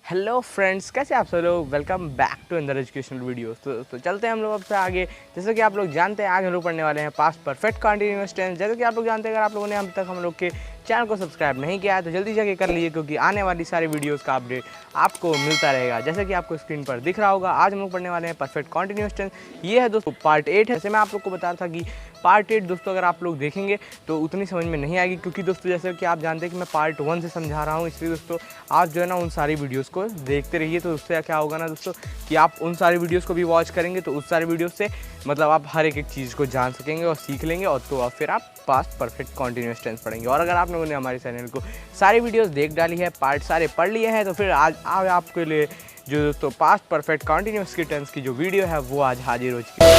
Hello friends, कैसे आप सब लोग। वेलकम बैक टू अंदर एजुकेशनल वीडियोस। तो चलते हैं हम लोग अब से आगे। जैसे कि आप लोग जानते हैं, आज हम लोग पढ़ने वाले हैं पास्ट परफेक्ट कंटीन्यूअस टेंस। जैसे कि आप लोग जानते हैं, अगर आप लोगों ने अभी तक हम लोग के चैनल को सब्सक्राइब नहीं किया है तो जल्दी जाके कर लीजिए, क्योंकि आने वाली सारी वीडियोस का अपडेट आपको मिलता रहेगा। जैसे कि आपको स्क्रीन पर दिख रहा होगा, आज हम लोग पढ़ने वाले हैं परफेक्ट कंटीन्यूअस टेंस। ये है दोस्तों पार्ट 8 है। जैसे मैं आप लोग को बता रहा था कि पार्ट 8 दोस्तों अगर आप लोग देखेंगे तो उतनी समझ में नहीं आएगी, क्योंकि दोस्तों जैसे कि आप जानते हैं कि मैं पार्ट 1 से समझा रहा हूँ। इसलिए दोस्तों आप जो है ना उन सारी वीडियोस को देखते रहिए। तो उससे क्या होगा ना दोस्तों कि आप उन सारी वीडियोस को भी वॉच करेंगे तो उस सारी वीडियोस से मतलब आप हर एक चीज़ को जान सकेंगे और सीख लेंगे, और तो फिर आप पास्ट परफेक्ट कंटीन्यूअस टेंस पढ़ेंगे। और अगर आप लोगों ने हमारे चैनल को सारी वीडियोस देख डाली है, पार्ट सारे पढ़ लिए हैं, तो फिर आज आपके लिए जो दोस्तों पास्ट परफेक्ट कंटीन्यूअस की टेंस की जो वीडियो है वो आज हाजिर हो चुकी है।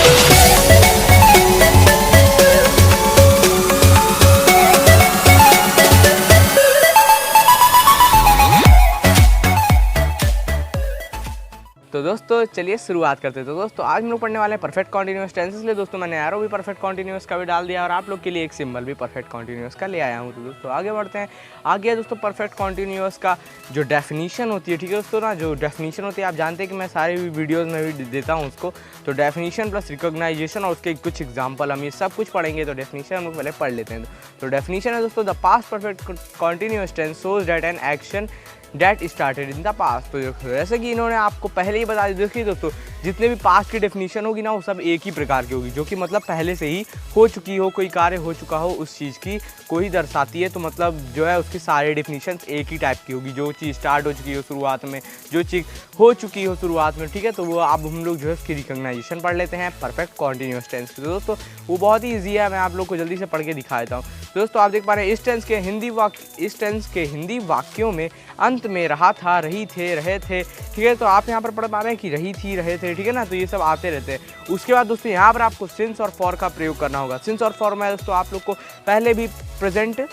तो दोस्तों चलिए शुरुआत करते हैं। तो दोस्तों आज हम लोग पढ़ने वाले हैं परफेक्ट कंटीन्यूअस टेंस। इसलिए दोस्तों मैंने एरो भी परफेक्ट कंटीन्यूअस का भी डाल दिया और आप लोग के लिए एक सिंबल भी परफेक्ट कंटीन्यूअस का ले आया हूँ। तो दोस्तों आगे बढ़ते हैं। आगे है दोस्तों परफेक्ट कंटीन्यूअस का जो डेफिनीशन होती है, ठीक है दोस्तों ना, जो डेफिनीशन होती है आप जानते हैं कि मैं सारी वीडियोज़ में भी देता हूँ उसको। तो डेफिनीशन प्लस रिकॉग्नाइजेशन और उसके कुछ एग्जाम्पल हम ये सब कुछ पढ़ेंगे। तो डेफिनीशन हम लोग पहले पढ़ लेते हैं। तो डेफिनीशन है दोस्तों, the past perfect continuous tense shows that an action that started in the past. तो जैसे कि इन्होंने आपको पहले ही बता दी। देखिए दोस्तों जितने भी पास्ट की डेफिनेशन होगी ना वो सब एक ही प्रकार की होगी, जो कि मतलब पहले से ही हो चुकी हो, कोई कार्य हो चुका हो उस चीज़ की कोई दर्शाती है। तो मतलब जो है उसकी सारी डेफिनेशन एक ही टाइप की होगी। जो चीज़ स्टार्ट हो चुकी हो शुरुआत में, जो चीज़ हो चुकी हो शुरुआत में, ठीक है, तो वो अब हम लोग जो है उसकी रिकॉग्नाइजेशन पढ़ लेते हैं परफेक्ट कंटीन्यूअस टेंस की। तो दोस्तों वो बहुत ही ईजी है, मैं आप लोग को जल्दी से पढ़ के दिखा देता हूँ। तो दोस्तों आप देख पा रहे हैं इस टेंस के हिंदी वाक्यों में अंत में रहा था, रही थे, रहे थे, ठीक है। तो आप यहाँ पर पढ़ पा रहे हैं कि रही थी, रहे थे, ठीक है ना। तो ये सब आते रहते हैं। उसके बाद दोस्तों यहाँ पर आपको सिंस और फॉर का प्रयोग करना होगा। सिंस और फॉर मैं दोस्तों आप लोग को पहले भी प्रेजेंट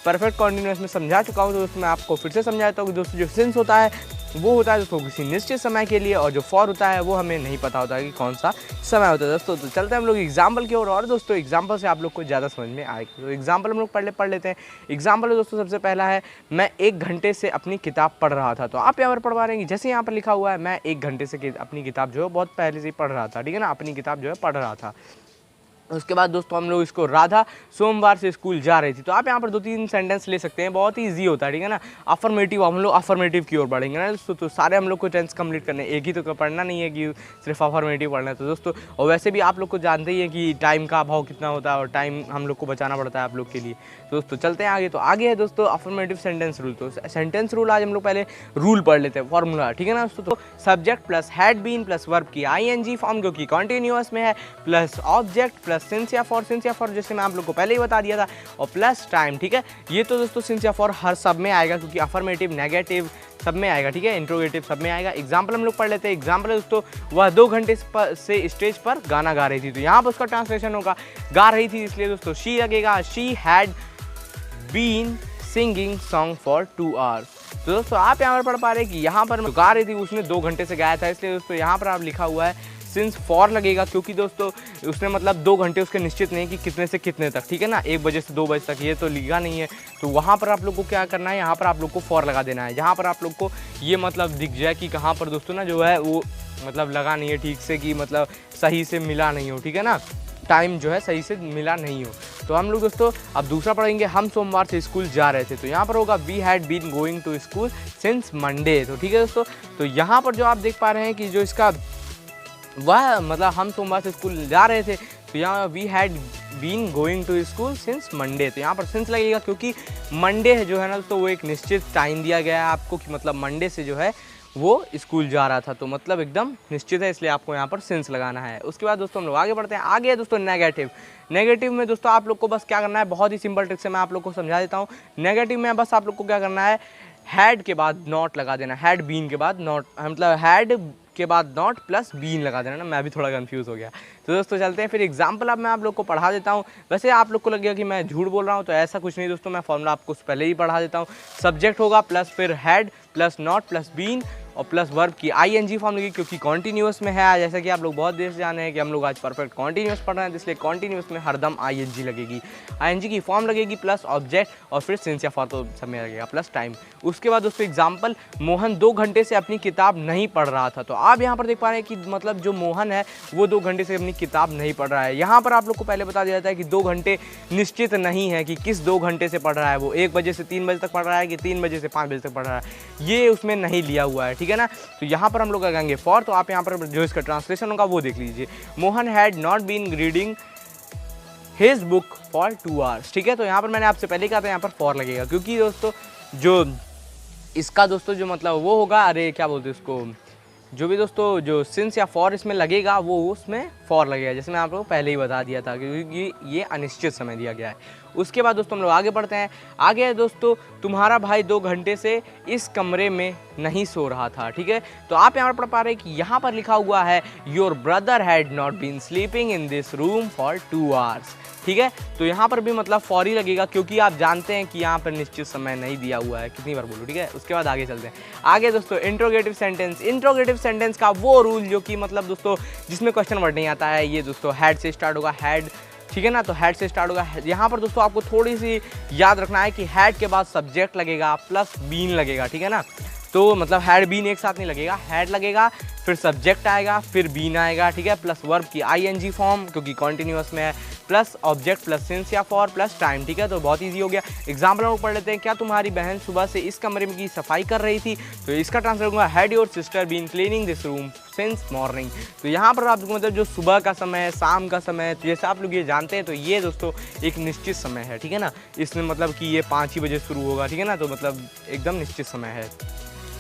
परफेक्ट कंटीन्यूअस में समझा चुका हूँ। तो दोस्तों मैं आपको फिर से समझा देता हूँ कि दोस्तों जो सिंस होता है वो होता है दोस्तों किसी निश्चित समय के लिए, और जो फॉर होता है वो हमें नहीं पता होता है कि कौन सा समय होता है दोस्तों। तो चलते हैं हम लोग एग्जाम्पल की ओर, और दोस्तों एग्जाम्पल से आप लोग को ज़्यादा समझ में आएगी। तो एग्जाम्पल हम लोग पढ़ लेते हैं। एग्जाम्पल दोस्तों सबसे पहला है, मैं 1 घंटे से अपनी किताब पढ़ रहा था। तो आप यहाँ पर पढ़वा रहे हैं, जैसे यहाँ पर लिखा हुआ है मैं 1 घंटे से अपनी किताब जो है बहुत पहले से ही पढ़ रहा था, ठीक है ना, अपनी किताब जो है पढ़ रहा था। उसके बाद दोस्तों हम लोग इसको राधा सोमवार से स्कूल जा रही थी। तो आप यहाँ पर 2-3 सेंटेंस ले सकते हैं, बहुत ही ईजी होता है, ठीक है ना। अफर्मेटिव, हम लोग अफर्मेटिव की ओर बढ़ेंगे ना दोस्तों। तो सारे हम लोग को टेंस कंप्लीट करने, एक ही तो पढ़ना नहीं है कि सिर्फ अफर्मेटिव पढ़ना है। तो दोस्तों और वैसे भी आप लोग को जानते ही है कि टाइम का अभाव कितना होता है और टाइम हम लोग को बचाना पड़ता है आप लोग के लिए। तो दोस्तों चलते हैं आगे। तो आगे है दोस्तों अफर्मेटिव सेंटेंस रूल। तो सेंटेंस रूल आज हम लोग पहले रूल पढ़ लेते हैं, फॉर्मूला, ठीक है ना दोस्तों। तो subject plus had been plus verb की ING फॉर्म जो कि कॉन्टिन्यूअस में है, प्लस ऑब्जेक्ट प्लस सिंस या फॉर, सिंस या फॉर जैसे मैं आप लोग को पहले ही बता दिया था, और प्लस टाइम, ठीक है। ये तो दोस्तों सिंस या फॉर हर सब में आएगा, क्योंकि अफर्मेटिव नेगेटिव सब में आएगा, ठीक है, इंट्रोगेटिव सब में आएगा। एग्जाम्पल हम लोग पढ़ लेते हैं। एग्जाम्पल है दोस्तों, वह 2 घंटे से स्टेज पर गाना गा रही थी। तो यहाँ पर उसका ट्रांसलेशन होगा गा रही थी, इसलिए दोस्तों शी लगेगा, she had been singing song for 2 hours। तो दोस्तों आप यहाँ पर पढ़ पा रहे हैं कि यहाँ पर गा रही थी, उसने 2 घंटे से गाया था, इसलिए दोस्तों यहाँ पर आप लिखा हुआ है सिंस फॉर लगेगा, क्योंकि दोस्तों उसने मतलब 2 घंटे उसके निश्चित नहीं कि कितने से कितने तक, ठीक है ना, 1 बजे से 2 बजे तक, ये तो लिखा नहीं है। तो वहाँ पर आप लोग को क्या करना है, यहाँ पर आप लोग को फॉर लगा देना है। जहाँ पर आप लोग को ये मतलब दिख जाए कि कहाँ पर दोस्तों ना जो है वो मतलब लगा नहीं है ठीक से, कि मतलब सही से मिला नहीं हो, ठीक है ना, टाइम जो है सही से मिला नहीं हो। तो हम लोग दोस्तों अब दूसरा पढ़ेंगे, हम सोमवार से स्कूल जा रहे थे। तो यहाँ पर होगा we had been going to school since Monday. तो ठीक है दोस्तों, तो यहाँ पर जो आप देख पा रहे हैं कि जो इसका वह मतलब हम सोमवार से स्कूल जा रहे थे, तो यहाँ we had been going to school since Monday. तो यहाँ पर सिंस लगेगा, क्योंकि मंडे है जो है ना तो वो एक निश्चित टाइम दिया गया है आपको कि मतलब मंडे से जो है वो स्कूल जा रहा था, तो मतलब एकदम निश्चित है, इसलिए आपको यहाँ पर सिंस लगाना है। उसके बाद दोस्तों हम लोग आगे बढ़ते हैं। आगे है दोस्तों नेगेटिव। नेगेटिव में दोस्तों आप लोग को बस क्या करना है, बहुत ही सिंपल ट्रिक से मैं आप लोग को समझा देता हूँ। नेगेटिव में बस आप लोग को क्या करना है, हैड के बाद नॉट लगा देना, हैड बीन के बाद नॉट, मतलब हैड के बाद नॉट प्लस बीन लगा देना ना, मैं भी थोड़ा कंफ्यूज हो गया। तो दोस्तों चलते हैं फिर एग्जाम्पल अब मैं आप लोग को पढ़ा देता हूँ। वैसे आप लोग को लगेगा कि मैं झूठ बोल रहा हूँ, तो ऐसा कुछ नहीं दोस्तों, मैं फॉर्मूला आपको पहले ही पढ़ा देता हूँ। सब्जेक्ट होगा प्लस फिर had plus not plus been, और प्लस वर्ब की आईएनजी फॉर्म लगेगी क्योंकि कॉन्टीन्यूअस में है। जैसा कि आप लोग बहुत देर से जाने हैं कि हम लोग आज परफेक्ट कॉन्टीन्यूअस पढ़ रहे हैं, इसलिए कॉन्टीन्यूअस में हरदम आईएनजी लगेगी, आईएनजी की फॉर्म लगेगी प्लस ऑब्जेक्ट और फिर सिंस या फॉर तो समय लगेगा प्लस टाइम। उसके बाद दोस्तों एग्जाम्पल, मोहन 2 घंटे से अपनी किताब नहीं पढ़ रहा था। तो आप यहाँ पर देख पा रहे हैं कि मतलब जो मोहन है वो 2 घंटे से अपनी किताब नहीं पढ़ रहा है। यहाँ पर आप लोग को पहले बता दिया जाता है कि 2 घंटे निश्चित नहीं है कि किस 2 घंटे से पढ़ रहा है, वो 1 बजे से 3 बजे तक पढ़ रहा है कि 3 बजे से 5 बजे तक पढ़ रहा है, ये उसमें नहीं लिया हुआ है, ठीक है ना। तो यहाँ पर हम लोग लगाएंगे फॉर। तो आप यहाँ पर जो इसका ट्रांसलेशन होगा वो देख लीजिए, Mohan had not been reading his book for 2 hours, ठीक है। तो यहाँ पर मैंने आपसे पहले कहा था यहाँ पर फॉर लगेगा क्योंकि दोस्तों जो इसका दोस्तों जो मतलब वो होगा, अरे क्या बोलते हैं उसको, जो भी दोस्तों जो सिंस या फॉर इसमें लगेगा वो उसमें फॉर लगेगा, जैसे मैं आप लोगों को पहले ही बता दिया था क्योंकि ये अनिश्चित समय दिया गया है। उसके बाद दोस्तों हम लोग आगे बढ़ते हैं। आगे है दोस्तों, तुम्हारा भाई 2 घंटे से इस कमरे में नहीं सो रहा था, ठीक है। तो आप यहाँ पर पढ़ पा रहे हैं कि यहाँ पर लिखा हुआ है your brother had not been sleeping in this room for 2 hours, ठीक है। तो यहाँ पर भी मतलब फॉर ही लगेगा क्योंकि आप जानते हैं कि यहाँ पर निश्चित समय नहीं दिया हुआ है, कितनी बार बोलूँ, ठीक है। उसके बाद आगे चलते हैं। आगे दोस्तों इंट्रोगेटिव सेंटेंस, इंट्रोगेटिव सेंटेंस का वो रूल जो कि मतलब दोस्तों जिसमें क्वेश्चन वर्ड नहीं आता है, ये दोस्तों हैड से स्टार्ट होगा, हैड, ठीक है ना। तो हैड से स्टार्ट होगा। यहाँ पर दोस्तों आपको थोड़ी सी याद रखना है कि हैड के बाद सब्जेक्ट लगेगा प्लस बीन लगेगा, ठीक है ना। तो मतलब हैड बीन एक साथ नहीं लगेगा, हैड लगेगा फिर सब्जेक्ट आएगा फिर बीन आएगा, ठीक है, प्लस वर्ब की आईएनजी फॉर्म क्योंकि कॉन्टिन्यूअस में है, प्लस ऑब्जेक्ट प्लस सिंस या फॉर प्लस टाइम, ठीक है। तो बहुत इजी हो गया। एग्जाम्पल हम लोग पढ़ लेते हैं। क्या तुम्हारी बहन सुबह से इस कमरे में की सफाई कर रही थी? तो इसका ट्रांसलेट होगा had your sister been cleaning this room since morning. तो यहाँ पर आप मतलब जो सुबह का समय है, शाम का समय है, तो जैसे आप लोग ये जानते हैं तो ये दोस्तों एक निश्चित समय है, ठीक है ना। इसमें मतलब कि ये 5 ही बजे शुरू होगा, ठीक है ना। तो मतलब एकदम निश्चित समय है।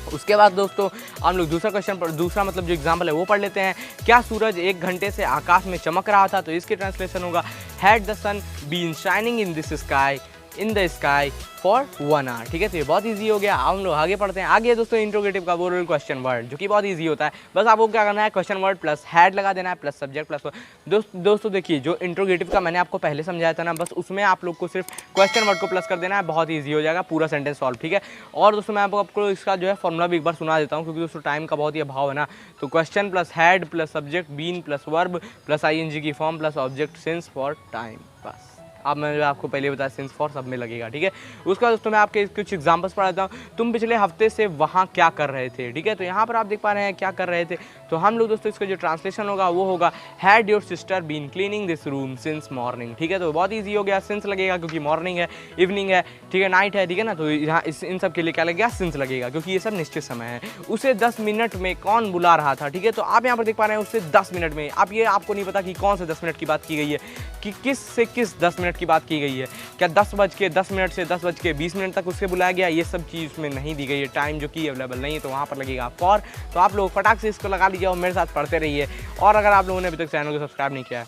उसके बाद दोस्तों हम लोग दूसरा क्वेश्चन पर, दूसरा मतलब जो एग्जाम्पल है वो पढ़ लेते हैं। क्या सूरज 1 घंटे से आकाश में चमक रहा था? तो इसके ट्रांसलेशन होगा had the sun been shining in this sky in the sky for 1 hour, ठीक है। तो ये बहुत इजी हो गया। हम लोग आगे पढ़ते हैं। आगे दोस्तों इंट्रोगेटिव का वो क्वेश्चन वर्ड जो कि बहुत इजी होता है। बस आपको क्या करना है, क्वेश्चन वर्ड प्लस हैड लगा देना है प्लस सब्जेक्ट प्लस दोस्तों देखिए जो इंट्रोगेटिव का मैंने आपको पहले समझाया था ना, बस उसमें आप लोग को सिर्फ क्वेश्चन वर्ड को प्लस कर देना है, बहुत ईजी हो जाएगा पूरा सेंटेंस सॉल्व, ठीक है। और दोस्तों मैं आपको इसका जो है फॉर्मूला भी एक बार सुना देता हूँ क्योंकि दोस्तों टाइम का बहुत ही अभाव है ना। तो question plus had plus subject been plus verb plus ING की form plus object since for time, बस। अब मैंने आपको पहले बताया सिंस फॉर सब में लगेगा, ठीक है। उसका दोस्तों मैं आपके कुछ एग्जांपल्स पढ़ाता हूँ। तुम पिछले हफ्ते से वहाँ क्या कर रहे थे, ठीक है। तो यहाँ पर आप देख पा रहे हैं क्या कर रहे थे। तो हम लोग दोस्तों इसका जो ट्रांसलेशन होगा वो होगा had your sister been cleaning this room since morning, ठीक है। तो बहुत ईजी हो गया, सिंस लगेगा क्योंकि मॉर्निंग है, इवनिंग है, ठीक है, नाइट है, ठीक है ना। तो यहाँ इन सब के लिए क्या लगेगा, सिंस लगेगा क्योंकि ये सब निश्चित समय है। उसे 10 मिनट में कौन बुला रहा था, ठीक है। तो आप यहाँ पर देख पा रहे हैं उससे 10 मिनट में। आप ये आपको नहीं पता कि कौन से 10 मिनट की बात की गई है, कि किस से किस 10 मिनट की बात की गई है। क्या 10:10 से 10:20 तक उससे बुलाया गया, ये सब चीज़ उसमें नहीं दी गई है, टाइम जो कि अवेलेबल नहीं है, तो वहाँ पर लगेगा फॉर। तो आप लोग फटाक से इसको लगा लीजिए और मेरे साथ पढ़ते रहिए। और अगर आप लोगों ने अभी तक चैनल को सब्सक्राइब नहीं किया है,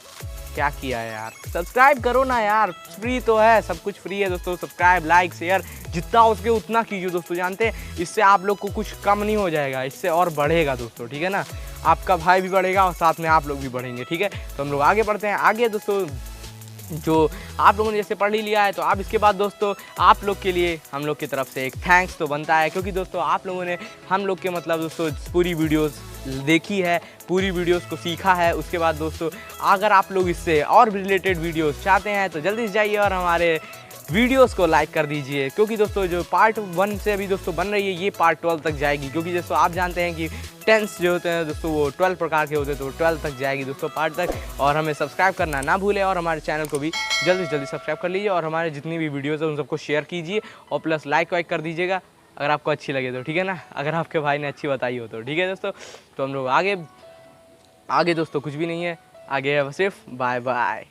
क्या किया है यार, सब्सक्राइब करो ना यार, फ्री तो है, सब कुछ फ्री है दोस्तों। सब्सक्राइब लाइक शेयर जितना हो सके उतना कीजिए दोस्तों। जानते हैं इससे आप लोग को कुछ कम नहीं हो जाएगा, इससे और बढ़ेगा दोस्तों, ठीक है ना। आपका भाई भी बढ़ेगा और साथ में आप लोग भी बढ़ेंगे, ठीक है। तो हम लोग आगे बढ़ते हैं। आगे दोस्तों जो आप लोगों ने जैसे पढ़ ही लिया है, तो अब इसके बाद दोस्तों आप लोग के लिए हम लोग की तरफ से एक थैंक्स तो बनता है क्योंकि दोस्तों आप लोगों ने हम लोग के मतलब दोस्तों पूरी वीडियोस देखी है, पूरी वीडियोस को सीखा है। उसके बाद दोस्तों अगर आप लोग इससे और भी रिलेटेड वीडियोस चाहते हैं तो जल्दी से जाइए और हमारे वीडियोस को लाइक कर दीजिए क्योंकि दोस्तों जो पार्ट 1 से अभी दोस्तों बन रही है ये पार्ट 12 तक जाएगी क्योंकि दोस्तों आप जानते हैं कि टेंस जो होते हैं दोस्तों वो 12 प्रकार के होते हैं, तो 12 तक जाएगी दोस्तों पार्ट तक। और हमें सब्सक्राइब करना ना भूलें और हमारे चैनल को भी जल्दी से जल्दी सब्सक्राइब कर लीजिए और हमारे जितनी भी वीडियोज़ हैं उन सबको शेयर कीजिए और प्लस लाइक वाइक कर दीजिएगा अगर आपको अच्छी लगे तो, ठीक है ना। अगर आपके भाई ने अच्छी बताई हो तो, ठीक है दोस्तों। तो हम लोग आगे दोस्तों कुछ भी नहीं है, आगे है सिर्फ बाय बाय।